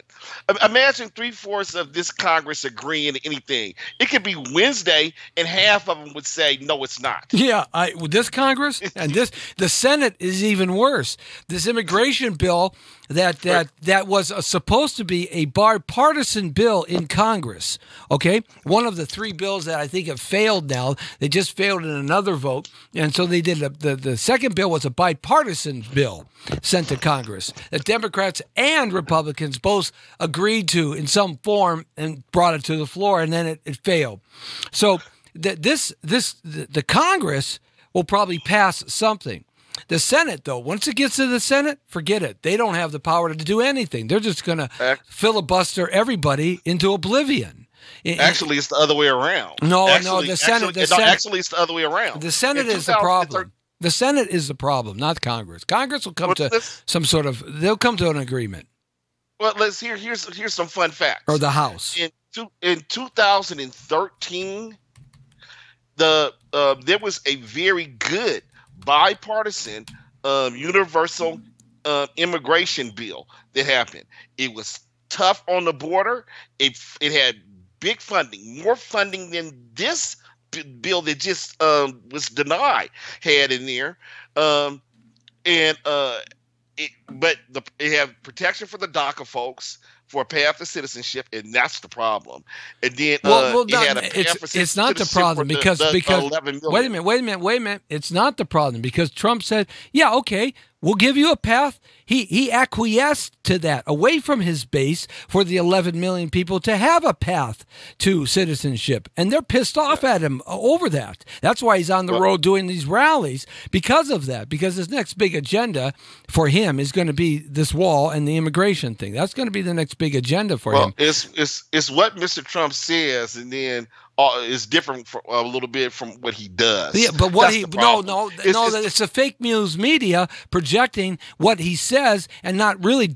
Imagine 3/4 of this Congress agreeing to anything. It could be Wednesday, and half of them would say, "No, it's not." Yeah, with this Congress and the Senate is even worse. This immigration bill that was supposed to be a bipartisan bill in Congress. Okay, one of the 3 bills that I think have failed now. They just failed in another vote, and so they did the second bill was a bipartisan bill sent to Congress that Democrats and Republicans both agreed to in some form and brought it to the floor, and then it failed. So the Congress will probably pass something. The Senate, though, once it gets to the Senate, forget it. They don't have the power to do anything. They're just going to filibuster everybody into oblivion. Actually, it's the other way around. No, the Senate. Actually, it's the other way around. The Senate is the problem. The Senate is the problem, not Congress. Congress will come to some sort of. They'll come to an agreement. Well, here's some fun facts. Or the House. In 2013, there was a very good bipartisan universal immigration bill that happened. It was tough on the border. It had big funding, more funding than this bill that just was denied had in there. But it had protection for the DACA folks, for a path to citizenship, and that's the problem. And then it's not the problem because 11 million. wait a minute. It's not the problem because Trump said, yeah, okay, we'll give you a path. He acquiesced to that away from his base for the 11 million people to have a path to citizenship. And they're pissed off at him over that. That's why he's on the road doing these rallies because of that, because his next big agenda for him is going to be this wall and the immigration thing. That's going to be the next big agenda for him. It's what Mr. Trump says, and then is different a little bit from what he does. Yeah, but it's a fake news media projecting what he says and not really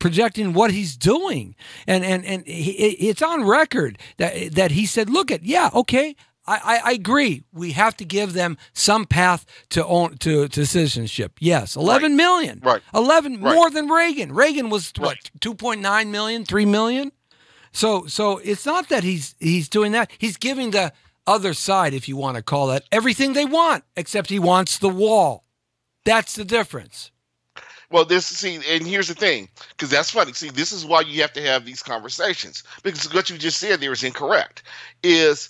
projecting what he's doing. And it's on record that he said, look okay, I agree. We have to give them some path to citizenship. Yes, 11 million. Right. 11 more than Reagan. Reagan was 2.9 million, 3 million. So it's not that he's doing that. He's giving the other side, if you want to call that, everything they want, except he wants the wall. That's the difference. Well, and here's the thing, because that's funny. See, this is why you have to have these conversations, because what you just said there is incorrect. Is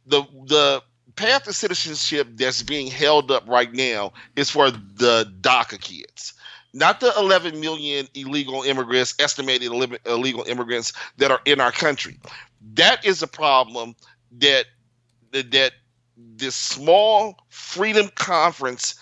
the path to citizenship that's being held up right now is for the DACA kids. Not the 11 million illegal immigrants, estimated illegal immigrants that are in our country. That is a problem that this small Freedom Conference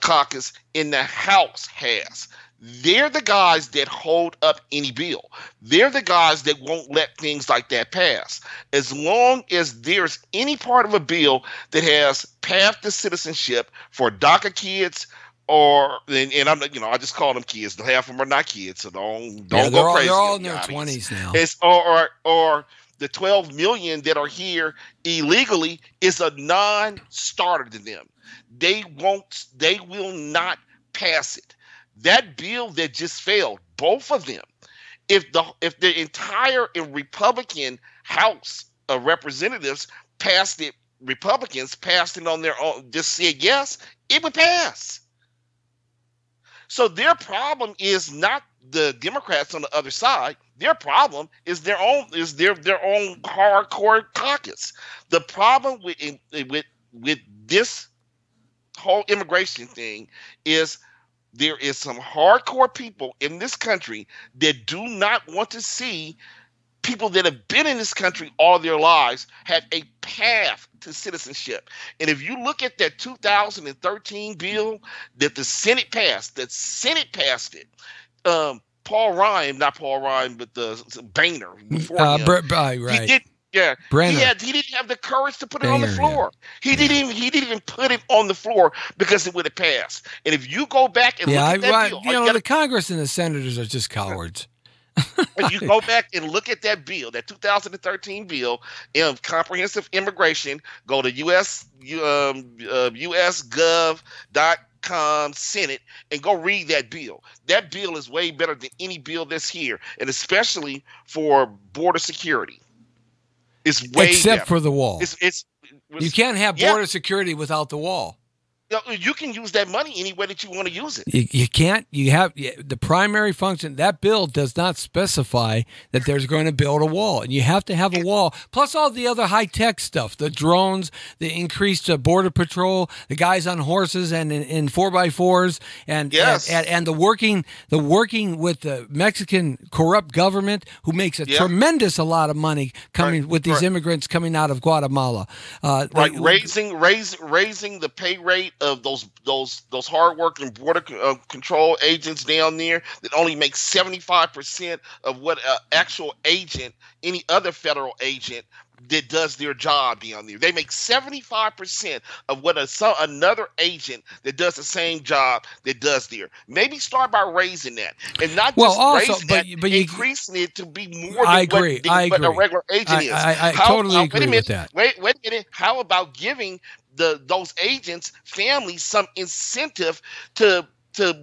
caucus in the House has. They're the guys that hold up any bill. They're the guys that won't let things like that pass. As long as there's any part of a bill that has path to citizenship for DACA kids, and I'm, I just call them kids. Half of them are not kids, so don't go crazy. They're all in their 20s now. It's or the 12 million that are here illegally is a non-starter to them. They will not pass it. That bill that just failed, both of them, if the entire Republican House of Representatives passed it, Republicans passed it on their own, just said yes, it would pass. So their problem is not the Democrats on the other side. Their problem is their own hardcore caucus. The problem with this whole immigration thing is there is some hardcore people in this country that do not want to see people that have been in this country all their lives have a path to citizenship. And if you look at that 2013 bill that the Senate passed it. Paul Ryan, not Paul Ryan, but the Boehner before him. Right. He did. Yeah, he didn't have the courage to put it on the floor. Yeah. He didn't even put it on the floor because it would have passed. And if you go back and look at that bill, the Congress and the senators are just cowards. When you go back and look at that bill, that 2013 bill of comprehensive immigration, go to usgov.com Senate and go read that bill. That bill is way better than any bill that's here, and especially for border security. It's way except better. for the wall. You can't have border security without the wall. You can use that money any way that you want to use it. You can't. You have the primary function. That bill does not specify that there's going to build a wall, and you have to have a wall. Plus all the other high tech stuff, the drones, the increased border patrol, the guys on horses and in 4x4s, and the working with the Mexican corrupt government who makes a tremendous a lot of money coming with these immigrants coming out of Guatemala. Raising the pay rate of those hardworking border control agents down there that only make 75% of what an actual agent, any other federal agent that does their job down there. They make 75% of what another agent that does the same job that does there. Maybe start by raising that, and not increasing it to be more than what a regular agent is. I totally agree with that. Wait a minute. How about giving those agents' families some incentive to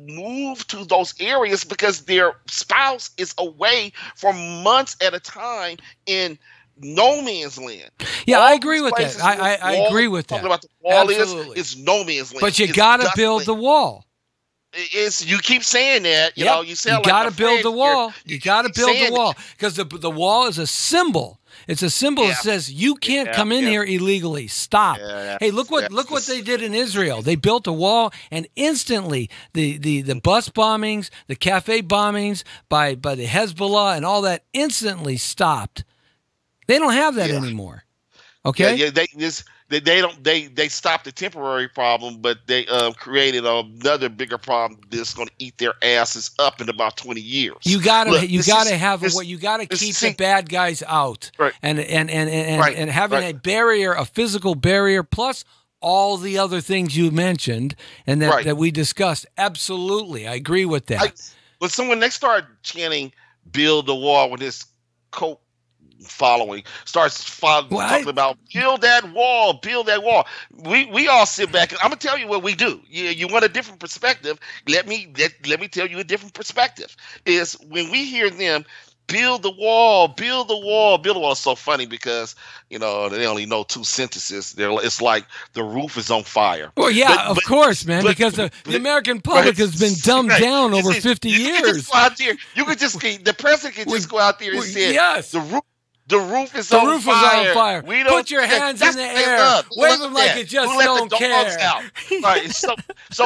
move to those areas because their spouse is away for months at a time in no man's land? Yeah, I agree with that. I agree with that. About the wall is no man's land. But you got to build the wall. You keep saying that. You know, you got to build the wall. You got to build the wall because the wall is a symbol. It's a symbol that says you can't come in here illegally. Stop. Hey, look what they did in Israel. They built a wall, and instantly the bus bombings, the cafe bombings by the Hezbollah and all that instantly stopped. They don't have that anymore. Okay. They stopped the temporary problem, but they created another bigger problem that's going to eat their asses up in about 20 years. You gotta keep the bad guys out, and having a barrier, a physical barrier, plus all the other things you mentioned and that we discussed. Absolutely, I agree with that. But when they start chanting "build the wall" with this coat following starts talking about build that wall. We all sit back and I'm gonna tell you what we do. You want a different perspective? Let me tell you a different perspective. Is when we hear them build the wall. It's so funny because they only know two sentences. It's like the roof is on fire. Well, yeah, of course, man, because the American public has been dumbed down over 50 years. You could just the president can just go out there and say the roof is on fire. We don't put your hands in the air. Wave them like you just don't care. Right. So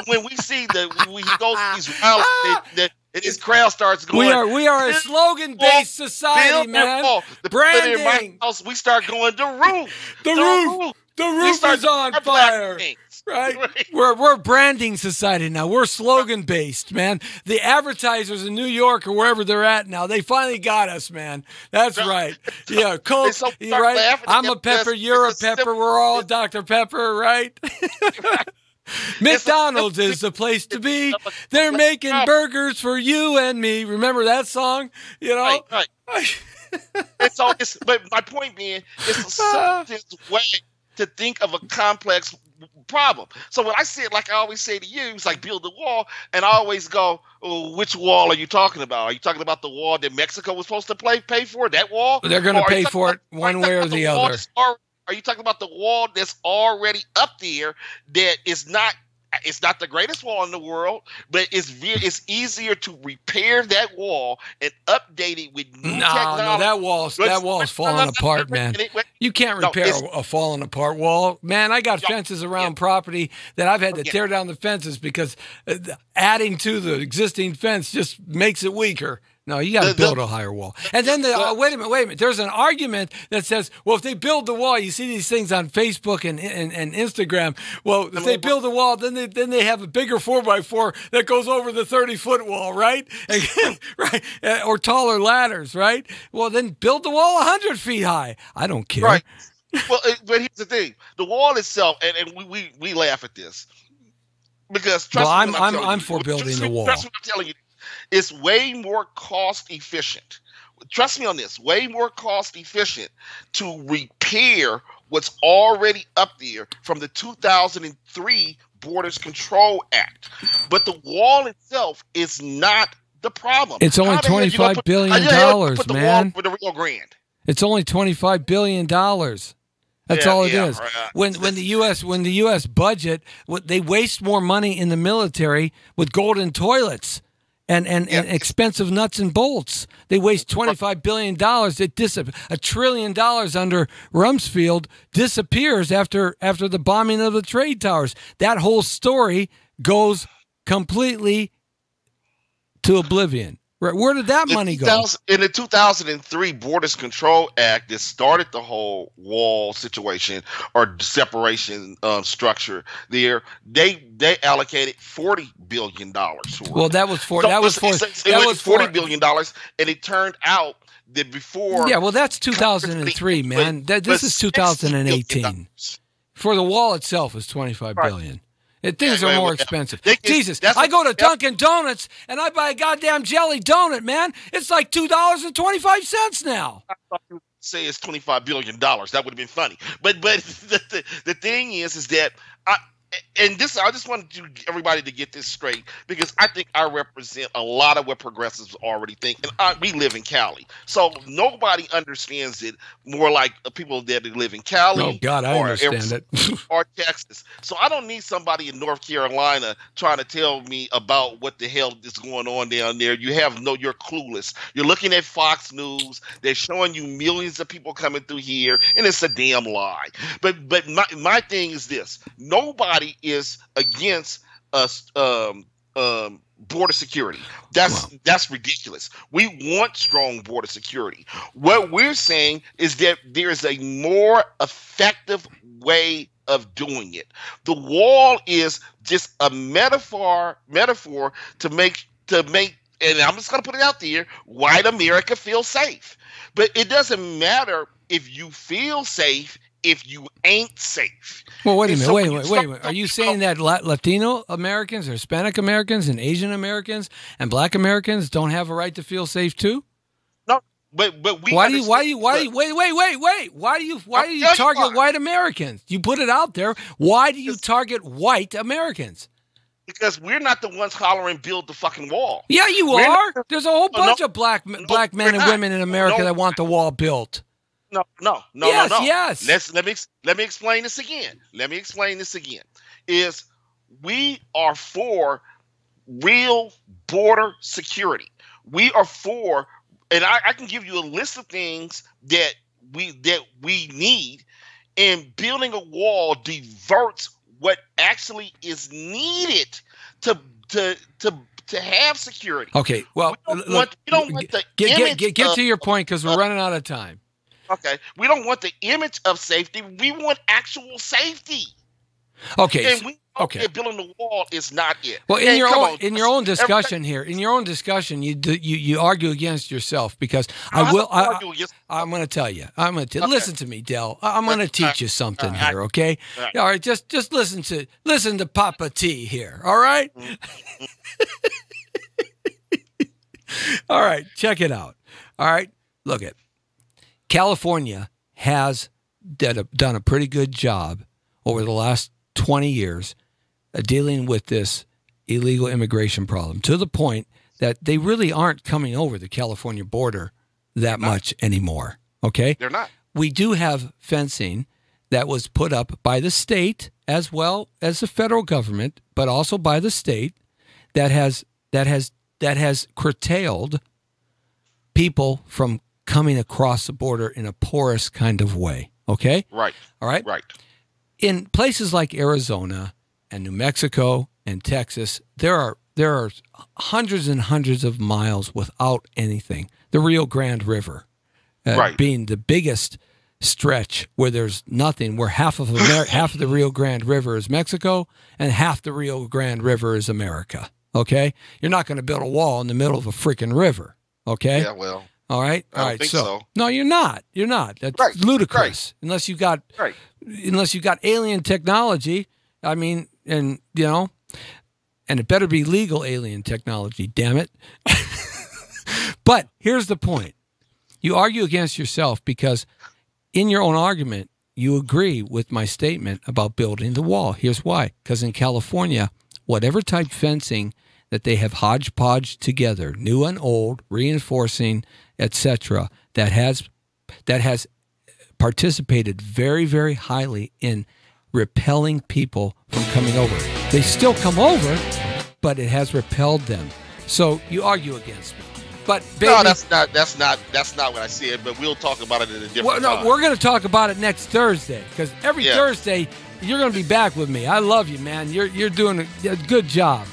when we see we go to these rallies, this crowd starts going. We are a slogan-based society, man. Branding. We start going the roof is on fire. Right? We're branding society now. We're slogan based, man. The advertisers in New York or wherever they're at now, they finally got us, man. That's right. Yeah, Coke, right? I'm a pepper, you're a pepper, we're all Dr. Pepper, right? McDonald's is the place to be. They're making burgers for you and me. Remember that song? Right. But my point being, it's the simplest way to think of a complex problem. So when I say it, like I always say to you, it's like build the wall, and I always go, which wall are you talking about? Are you talking about the wall that Mexico was supposed to pay for? That wall? They're going to pay for it one way or the other. Are you talking about the wall that's already up there that is not? It's not the greatest wall in the world, but it's easier to repair that wall and update it with new technology. No, that wall's falling apart, man. You can't repair a falling apart wall. Man, I got fences around property that I've had to tear down the fences because adding to the existing fence just makes it weaker. No, you got to build a higher wall. And then wait a minute. There's an argument that says, well, if they build the wall, you see these things on Facebook and Instagram. Well, if they build the wall, then they have a bigger 4x4 that goes over the 30-foot wall, right? Right, or taller ladders, right? Well, then build the wall 100 feet high. I don't care. Right. Well, but here's the thing: the wall itself, and we laugh at this because I'm for building the wall. Trust me, I'm telling you. It's way more cost efficient. Trust me on this. Way more cost efficient to repair what's already up there from the 2003 Borders Control Act. But the wall itself is not the problem. It's only $25 billion, man. For the Rio Grande. It's only $25 billion. That's all it is. Right. When the U.S. budget, they waste more money in the military with golden toilets and expensive nuts and bolts. They waste $25 billion. $1 trillion under Rumsfeld disappears after the bombing of the trade towers. That whole story goes completely to oblivion. Right. Where did that money go? In the 2003 Borders Control Act that started the whole wall situation or separation structure there, they allocated $40 billion for it. Well, that was $40 billion, and it turned out that before. Yeah, well, that's 2003, man. This is 2018. For the wall itself is $25 billion. Things are more expensive. Jesus, I go to Dunkin' Donuts and I buy a goddamn jelly donut, man. It's like $2.25 now. I thought you would say it's $25 billion. That would have been funny. But the thing is that I just wanted everybody to get this straight, because I think I represent a lot of what progressives already think, and we live in Cali, so nobody understands it more like people that live in Cali. Oh God, I understand it. Or Texas. So I don't need somebody in North Carolina trying to tell me about what the hell is going on down there. You're clueless. You're looking at Fox News. They're showing you millions of people coming through here, and it's a damn lie. But my thing is this: nobody is against us border security. That's ridiculous. We want strong border security. What we're saying is that there's a more effective way of doing it. The wall is just a metaphor to make and I'm just going to put it out there, white America feel safe. But it doesn't matter if you feel safe if you ain't safe. Well, wait a minute. Wait a minute. Are you saying that Latino Americans or Hispanic Americans and Asian Americans and Black Americans don't have a right to feel safe too? No, but we. Why do you target white Americans? You put it out there. Why do you target white Americans? Because we're not the ones hollering, build the fucking wall. Yeah, you are. There's a whole bunch of black men and women in America that want the wall built. No. Yes. Let me explain this again. Is we are for real border security. We are for, and I can give you a list of things that we need, and building a wall diverts what actually is needed to have security. Okay. Well, we don't want the get to your point, because we're running out of time. Okay, we don't want the image of safety. We want actual safety. Okay. And building the wall is not it. Well, in your own discussion here, you argue against yourself, because I'm going to tell you. Listen to me, Del. I'm going to teach you something here. Okay. All right. Just listen to Papa T here. All right. All right. Check it out. All right. Look it. California has done a pretty good job over the last 20 years dealing with this illegal immigration problem, to the point that they really aren't coming over the California border that much anymore. Okay? They're not. We do have fencing that was put up by the state as well as the federal government, but also by the state, that has curtailed people from coming across the border in a porous kind of way. Okay? Right. All right? Right. In places like Arizona and New Mexico and Texas, there are hundreds and hundreds of miles without anything. The Rio Grande River being the biggest stretch where there's nothing, where half of the Rio Grande River is Mexico and half the Rio Grande River is America. Okay? You're not going to build a wall in the middle of a freaking river. Okay? Yeah, well. All right. I don't think so. No, you're not. You're not. That's ludicrous. Right. Unless you got alien technology. I mean, and it better be legal alien technology. Damn it. But here's the point: you argue against yourself, because in your own argument, you agree with my statement about building the wall. Here's why. Because in California, whatever type fencing that they have hodgepodge together, new and old, reinforcing, etc., that has participated very, very highly in repelling people from coming over. They still come over, but it has repelled them. So you argue against me. But baby, no, that's not what I said. But we'll talk about it at a different time. We're going to talk about it next Thursday, because every Thursday you're going to be back with me. I love you, man. You're doing a good job.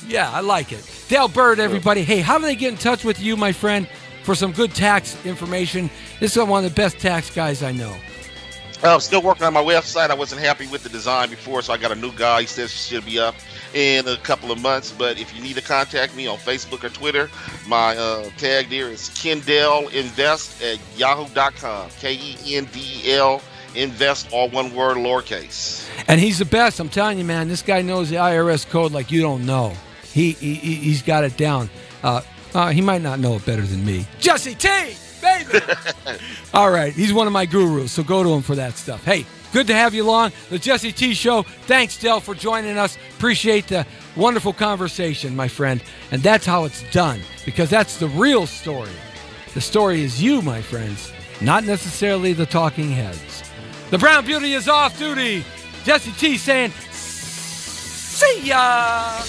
Yeah, I like it. Dale Bird, everybody. Hey, how do they get in touch with you, my friend, for some good tax information? This is one of the best tax guys I know. I'm still working on my website. I wasn't happy with the design before, so I got a new guy. He says it should be up in a couple of months. But if you need to contact me on Facebook or Twitter, my tag there is KendellInvest@yahoo.com. KENDL Invest, all one word, lowercase. And he's the best. I'm telling you, man. This guy knows the IRS code like you don't know. He's got it down. He might not know it better than me. Jesse T, baby. All right, he's one of my gurus, so go to him for that stuff. Hey, good to have you along. The Jesse T Show. Thanks, Del, for joining us. Appreciate the wonderful conversation, my friend. And that's how it's done, because that's the real story. The story is you, my friends, not necessarily the talking heads. The Brown Beauty is off duty. Jesse T saying, see ya.